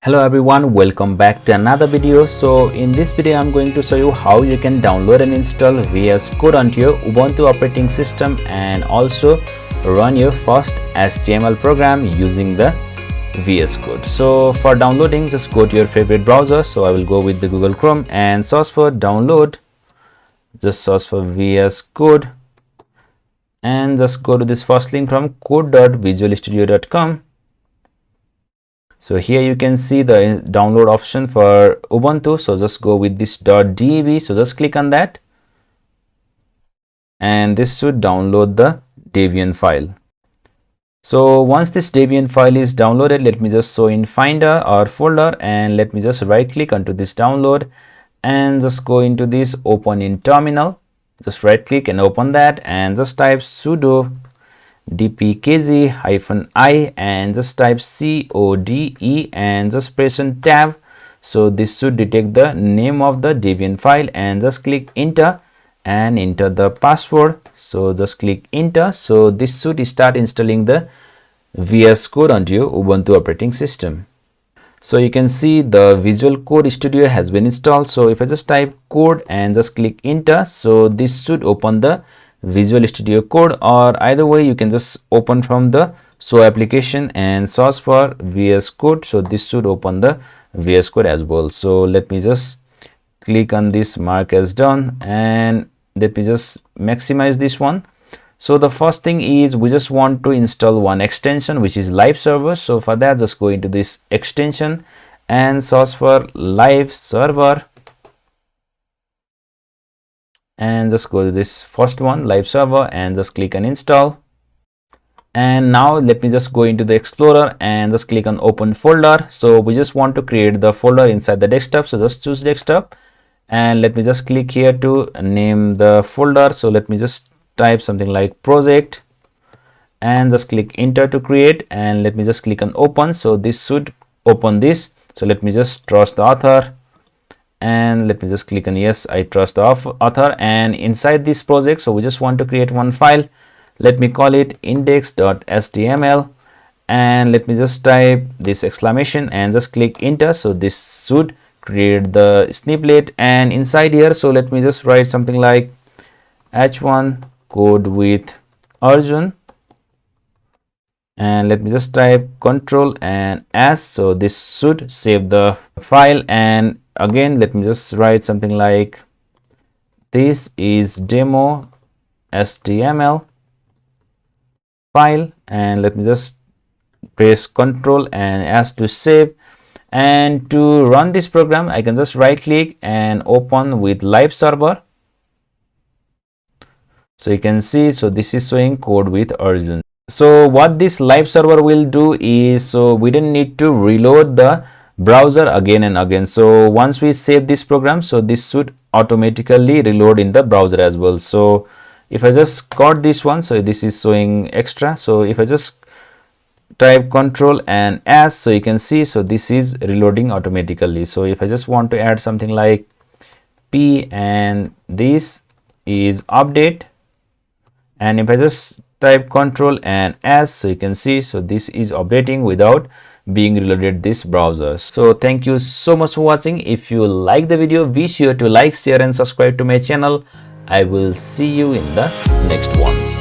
Hello everyone, welcome back to another video. So in this video I'm going to show you how you can download and install VS Code onto your Ubuntu operating system and also run your first HTML program using the VS Code. So for downloading, just go to your favorite browser. So I will go with the Google Chrome and search for download. Just search for VS Code and just go to this first link from code.visualstudio.com. So here you can see the download option for Ubuntu. So just go with this .dev. So just click on that and this should download the Debian file. So once this Debian file is downloaded, let me just show in Finder or folder and let me just right click onto this download and just go into this open in terminal. Just right click and open that and just type sudo dpkg-i and just type code and just press on tab. So this should detect the name of the Debian file and just click enter and enter the password. So just click enter. So this should start installing the VS Code onto your Ubuntu operating system. So you can see the Visual Code Studio has been installed. So if I just type code and just click enter, so this should open the Visual Studio Code, or either way you can just open from the show application and search for VS Code. So this should open the VS Code as well. So let me just click on this mark as done and let me just maximize this one. So the first thing is we just want to install one extension which is live server. So for that, just go into this extension and search for live server and just go to this first one, live server, and just click on install. And now let me just go into the Explorer and just click on open folder. So we just want to create the folder inside the desktop. So just choose desktop and let me just click here to name the folder. So let me just type something like project and just click enter to create and let me just click on open. So this should open this. So let me just trust the author and let me just click on yes, I trust the author. And inside this project, so we just want to create one file. Let me call it index.html and let me just type this exclamation and just click enter. So this should create the snippet and inside here, so let me just write something like h1 code with Arjun and let me just type control and s. So this should save the file and again let me just write something like this is demo html file and let me just press control and s to save. And to run this program, I can just right click and open with live server. So you can see, so this is showing code with Arjun. So what this live server will do is, so we don't need to reload the browser again and again. So once we save this program, so this should automatically reload in the browser as well. So if I just cut this one, so this is showing extra. So if I just type control and s, so you can see, so this is reloading automatically. So if I just want to add something like p and this is update and if I just type control and s, so you can see, so this is updating without being reloaded this browser. So thank you so much for watching. If you like the video, be sure to like, share and subscribe to my channel. I will see you in the next one.